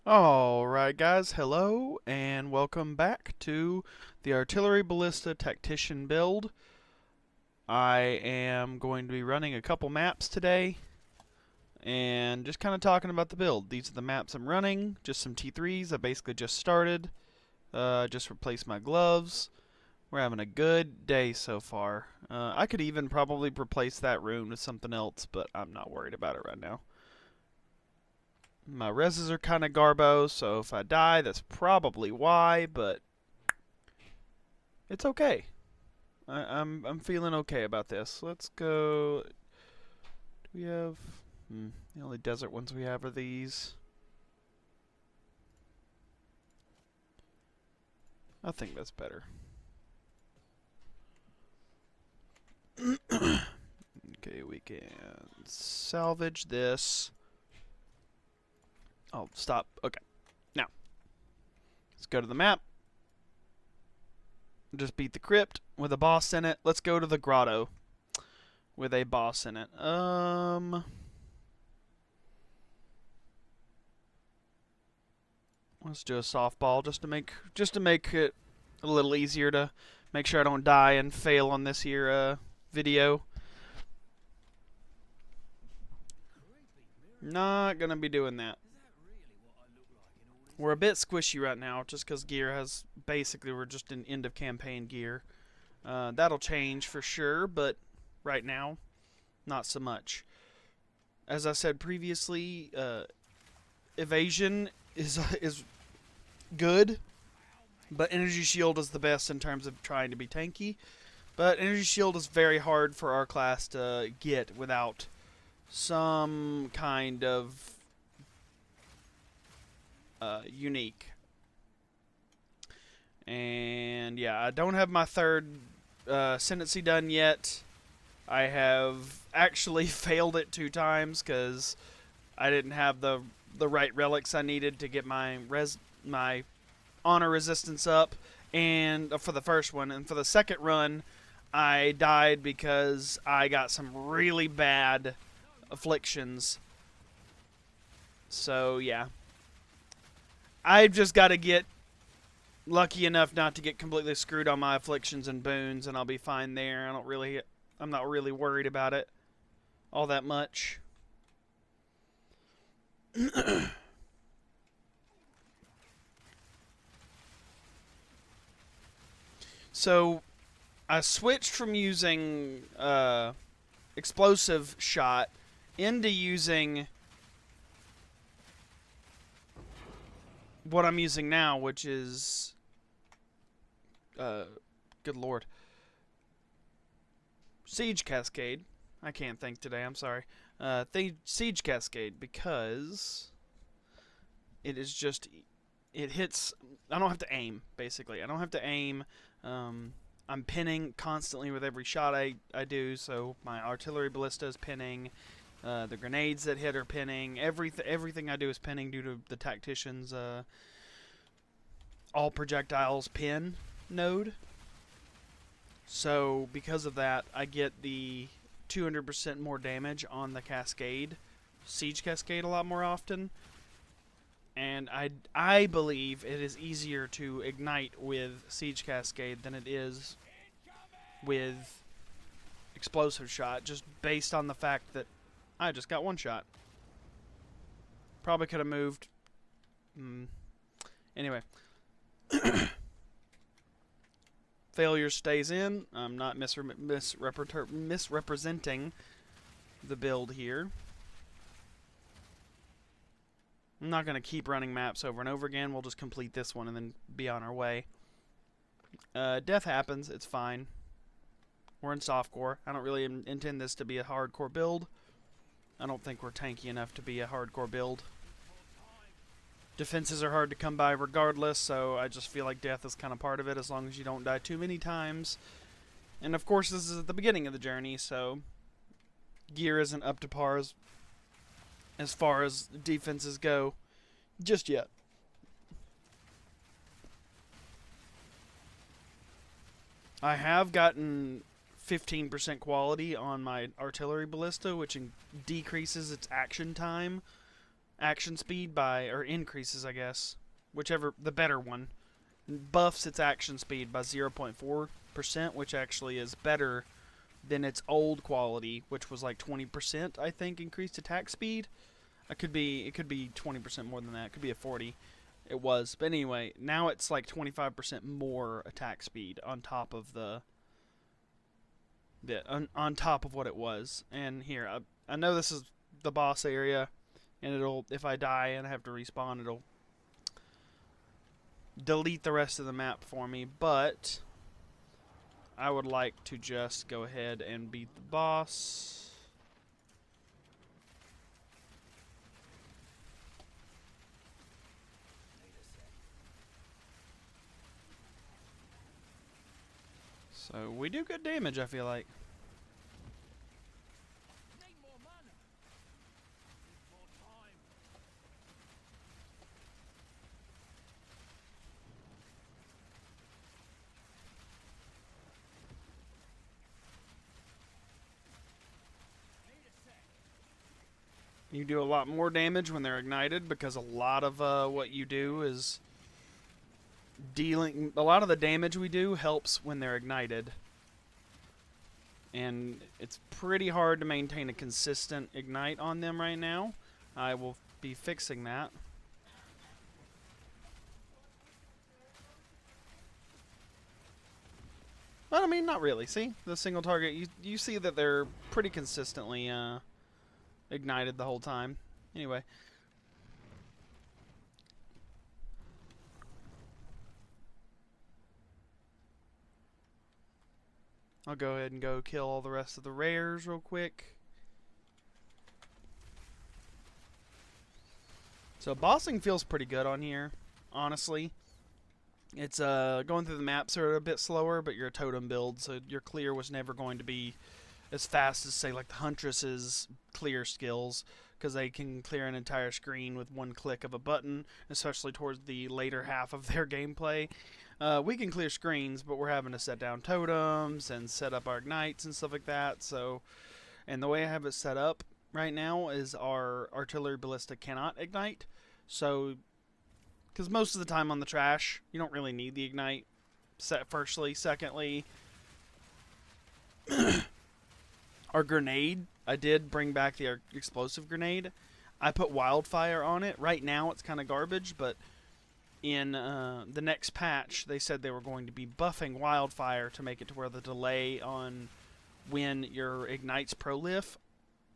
Alright guys, hello and welcome back to the Artillery Ballista Tactician build. I am going to be running a couple maps today and just kind of talking about the build. These are the maps I'm running, just some T3s. I basically just started, just replaced my gloves. We're having a good day so far. I could even probably replace that rune with something else, but I'm not worried about it right now. My reses are kind of garbo, so if I die, that's probably why, but it's okay. I'm feeling okay about this. Let's go. Do we have? The only desert ones we have are these. I think that's better. Okay, we can salvage this. Oh, stop. Okay. Now, let's go to the map. Just beat the crypt with a boss in it. Let's go to the grotto with a boss in it. Let's do a softball just to make it a little easier to make sure I don't die and fail on this here video. Not gonna be doing that. We're a bit squishy right now just because gear has basically we're just in end of campaign gear. That'll change for sure, but right now, not so much. As I said previously, evasion is good, but energy shield is the best in terms of trying to be tanky. But energy shield is very hard for our class to get without some kind of unique. And yeah, I don't have my third ascendancy done yet. I have actually failed it 2 times because I didn't have the right relics I needed to get my honor resistance up, and for the first one, and for the second run, I died because I got some really bad afflictions. So yeah, I've just got to get lucky enough not to get completely screwed on my afflictions and boons, and I'll be fine there. I'm not really worried about it all that much. So I switched from using explosive shot into using what I'm using now, which is good lord, Siege Cascade. I can't think today. I'm sorry. Siege Cascade, because it hits. I don't have to aim. Basically, I don't have to aim. I'm pinning constantly with every shot I do. So my artillery ballista is pinning. The grenades that hit are pinning. Everything I do is pinning due to the tactician's all projectiles pin node. So because of that, I get the 200% more damage on the Cascade, Siege Cascade, a lot more often. And I believe it is easier to ignite with Siege Cascade than it is with Explosive Shot, just based on the fact that I just got one shot. Probably could have moved. Anyway. Failure stays in. I'm not misrepresenting the build here. I'm not going to keep running maps over and over again. We'll just complete this one and then be on our way. Death happens. It's fine. We're in softcore. I don't really intend this to be a hardcore build. I don't think we're tanky enough to be a hardcore build. Defenses are hard to come by regardless, so I just feel like death is kind of part of it as long as you don't die too many times. And of course, this is at the beginning of the journey, so gear isn't up to par as far as defenses go just yet. I have gotten 15% quality on my artillery ballista, which decreases its action time action speed by, or increases, I guess, whichever, the better one, buffs its action speed by 0.4%, which actually is better than its old quality, which was like 20%, I think, increased attack speed. It could be 20% more than that. It could be a 40. It was, but anyway, now it's like 25% more attack speed on top of on top of what it was. And here, I know this is the boss area, and it'll, if I die and I have to respawn, it'll delete the rest of the map for me, but I would like to just go ahead and beat the boss. So we do good damage, I feel like. You do a lot more damage when they're ignited, because a lot of what you do is dealing. A lot of the damage we do helps when they're ignited, and it's pretty hard to maintain a consistent ignite on them right now. I will be fixing that. But I mean, not really. See, the single target, you see that they're pretty consistently ignited the whole time. Anyway. I'll go ahead and go kill all the rest of the rares real quick. So bossing feels pretty good on here, honestly. It's going through the maps are a bit slower, but you're a totem build, so your clear was never going to be as fast as, say, like the Huntress's clear skills, because they can clear an entire screen with one click of a button, especially towards the later half of their gameplay. We can clear screens, but we're having to set down totems and set up our ignites and stuff like that. So, and the way I have it set up right now is our artillery ballista cannot ignite. So, because most of the time on the trash, you don't really need the ignite. Firstly, secondly, our grenade, I did bring back the explosive grenade. I put wildfire on it. Right now it's kind of garbage, but in the next patch, they said they were going to be buffing wildfire to make it to where the delay on when your ignites prolif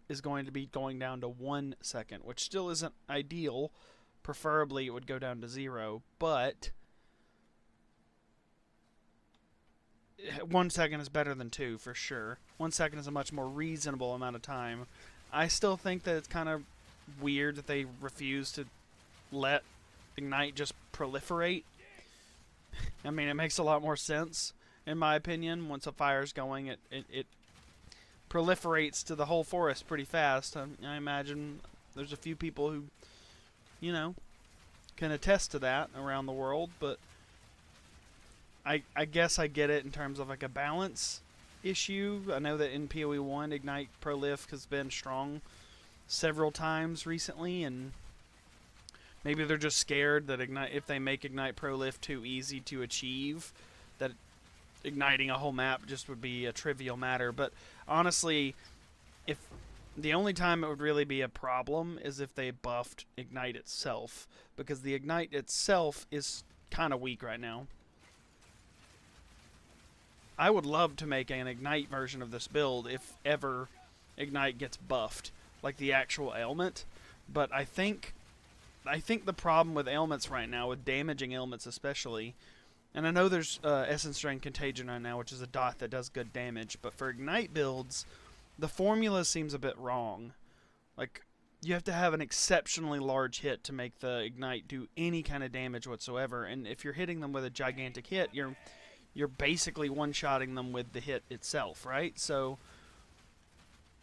is going to be going down to 1 second, which still isn't ideal. Preferably it would go down to 0, but 1 second is better than 2 for sure. 1 second is a much more reasonable amount of time. I still think that it's kind of weird that they refuse to let ignite just proliferate. I mean, it makes a lot more sense, in my opinion. Once a fire's going, it proliferates to the whole forest pretty fast. I imagine there's a few people who, you know, can attest to that around the world, but I guess I get it in terms of like a balance issue. I know that in PoE 1, Ignite Prolif has been strong several times recently, and maybe they're just scared that if they make Ignite Prolif too easy to achieve, that igniting a whole map just would be a trivial matter. But honestly, if the only time it would really be a problem is if they buffed Ignite itself, because the Ignite itself is kind of weak right now. I would love to make an Ignite version of this build if ever Ignite gets buffed, like the actual ailment. But I think the problem with ailments right now, with damaging ailments especially, and I know there's Essence Drain Contagion right now, which is a dot that does good damage, but for Ignite builds, the formula seems a bit wrong. Like, you have to have an exceptionally large hit to make the Ignite do any kind of damage whatsoever, and if you're hitting them with a gigantic hit, you're basically one-shotting them with the hit itself, right? So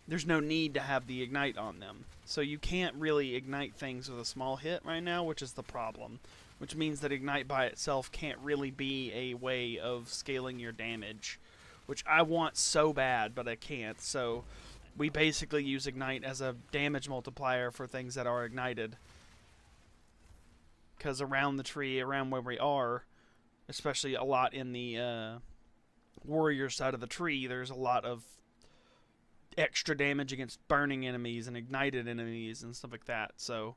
there's no need to have the Ignite on them. So you can't really ignite things with a small hit right now, which is the problem. Which means that Ignite by itself can't really be a way of scaling your damage, which I want so bad, but I can't. So we basically use Ignite as a damage multiplier for things that are ignited. Because around the tree, around where we are, especially a lot in the warrior side of the tree, there's a lot of extra damage against burning enemies and ignited enemies and stuff like that. So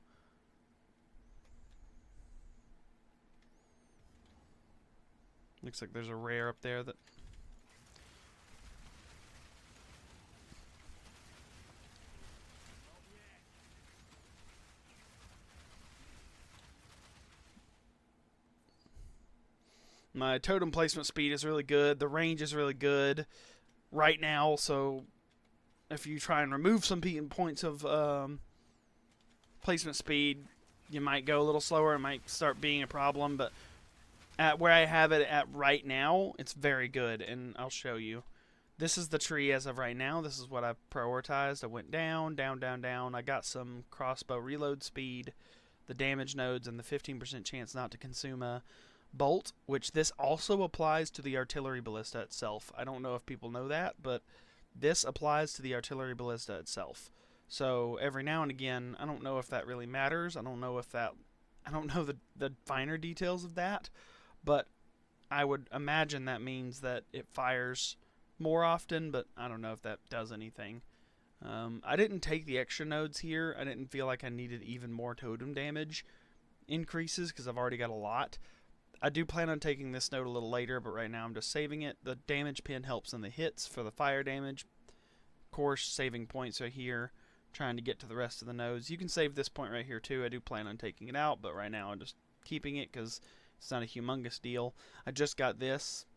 looks like there's a rare up there that my totem placement speed is really good. The range is really good right now, so if you try and remove some points of placement speed, you might go a little slower. It might start being a problem, but at where I have it at right now, it's very good, and I'll show you. This is the tree as of right now. This is what I've prioritized. I went down, down, down, down. I got some crossbow reload speed, the damage nodes, and the 15% chance not to consume a bolt, which this also applies to the artillery ballista itself. I don't know if people know that, but this applies to the artillery ballista itself. So every now and again, I don't know if that really matters. I don't know the finer details of that, but I would imagine that means that it fires more often, but I don't know if that does anything. I didn't take the extra nodes here. I didn't feel like I needed even more totem damage increases because I've already got a lot. I do plan on taking this node a little later, but right now I'm just saving it. The damage pin helps in the hits for the fire damage. Of course, saving points are here, trying to get to the rest of the nodes. You can save this point right here too. I do plan on taking it out, but right now I'm just keeping it because it's not a humongous deal. I just got this.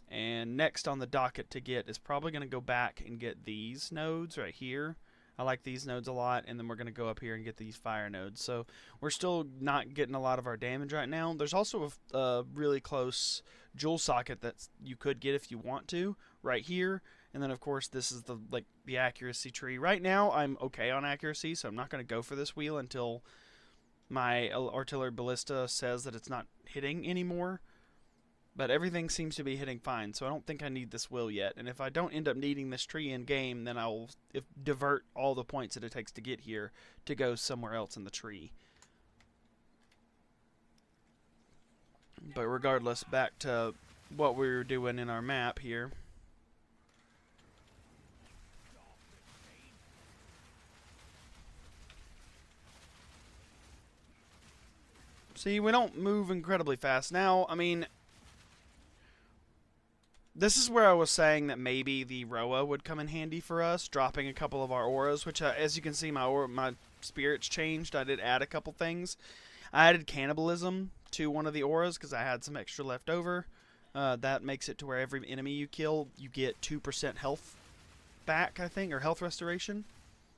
And next on the docket to get is probably going to go back and get these nodes right here. I like these nodes a lot, and then we're going to go up here and get these fire nodes. So we're still not getting a lot of our damage right now. There's also a really close jewel socket that you could get if you want to, right here. And then, of course, this is the accuracy tree. Right now, I'm okay on accuracy, so I'm not going to go for this wheel until my artillery ballista says that it's not hitting anymore. But everything seems to be hitting fine, so I don't think I need this wheel yet. And if I don't end up needing this tree in game, then I'll divert all the points that it takes to get here to go somewhere else in the tree. But regardless, back to what we were doing in our map here. See, we don't move incredibly fast. Now, I mean, this is where I was saying that maybe the Roa would come in handy for us, dropping a couple of our auras, which, as you can see, my spirits changed. I did add a couple things. I added cannibalism to one of the auras because I had some extra left over. That makes it to where every enemy you kill, you get 2% health back, I think, or health restoration.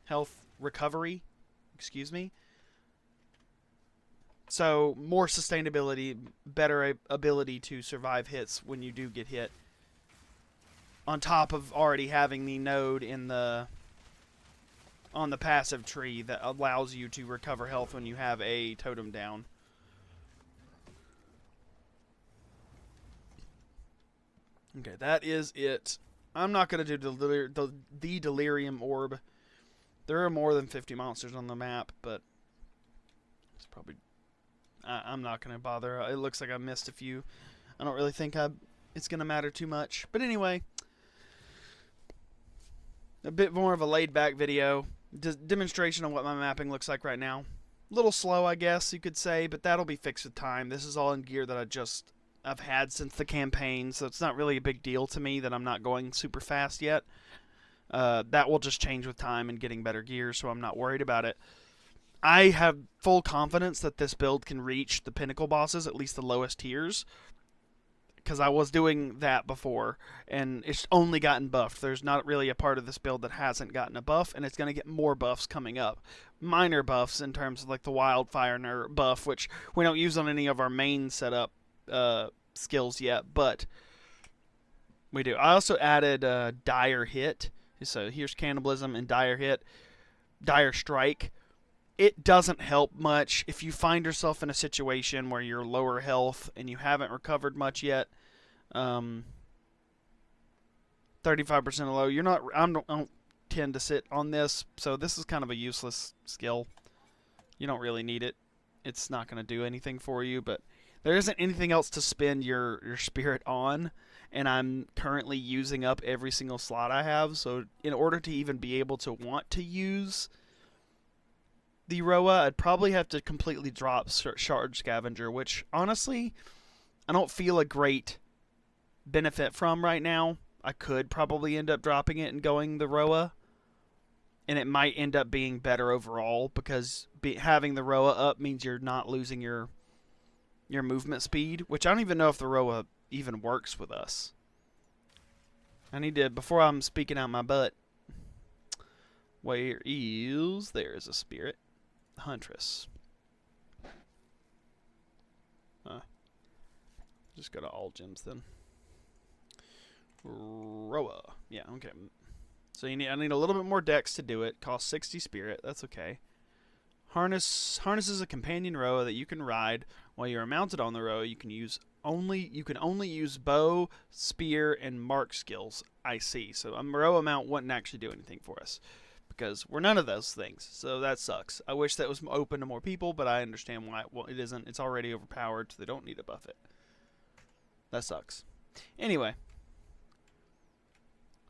Health recovery, excuse me. So, more sustainability, better ability to survive hits when you do get hit. On top of already having the node on the passive tree that allows you to recover health when you have a totem down. Okay, that is it. I'm not going to do the Delirium Orb. There are more than 50 monsters on the map, but it's probably... I'm not going to bother. It looks like I missed a few. I don't really think it's going to matter too much. But anyway... a bit more of a laid-back video, demonstration of what my mapping looks like right now. A little slow, I guess you could say, but that'll be fixed with time. This is all in gear that I've had since the campaign, so it's not really a big deal to me that I'm not going super fast yet. That will just change with time and getting better gear, so I'm not worried about it. I have full confidence that this build can reach the pinnacle bosses, at least the lowest tiers, because I was doing that before, and it's only gotten buffed. There's not really a part of this build that hasn't gotten a buff, and it's going to get more buffs coming up. Minor buffs in terms of like the wildfire buff, which we don't use on any of our main setup skills yet, but we do. I also added Dire Hit. So here's Cannibalism and Dire Hit. Dire Strike. It doesn't help much if you find yourself in a situation where you're lower health and you haven't recovered much yet. 35% low. You're not. tend to sit on this, so this is kind of a useless skill. You don't really need it. It's not going to do anything for you, but there isn't anything else to spend your spirit on, and I'm currently using up every single slot I have, so in order to even be able to want to use the Roa, I'd probably have to completely drop Shard Scavenger, which, honestly, I don't feel a great benefit from right now. I could probably end up dropping it and going the Roa, and it might end up being better overall, because having the Roa up means you're not losing your movement speed, which I don't even know if the Roa even works with us. I need to, before I'm speaking out my butt, where is, there's a spirit. Huntress. Just go to all gems then. Roa. Yeah, okay. So I need a little bit more dex to do it. Costs 60 spirit. That's okay. Harnesses a companion Roa that you can ride while you're mounted on the Roa. You can only use bow, spear, and mark skills. I see. So a Roa mount wouldn't actually do anything for us, because we're none of those things, so that sucks. I wish that was open to more people, but I understand why it isn't. It's already overpowered, so they don't need to buff it. That sucks. Anyway,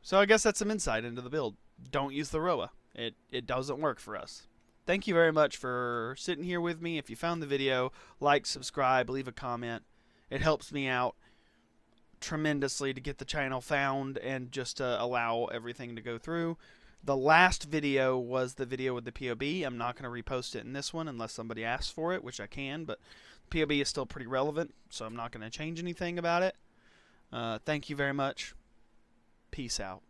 so I guess that's some insight into the build. Don't use the Roa. It doesn't work for us. Thank you very much for sitting here with me. If you found the video, like, subscribe, leave a comment. It helps me out tremendously to get the channel found and just to allow everything to go through. The last video was the video with the POB. I'm not going to repost it in this one unless somebody asks for it, which I can, but POB is still pretty relevant, so I'm not going to change anything about it. Thank you very much. Peace out.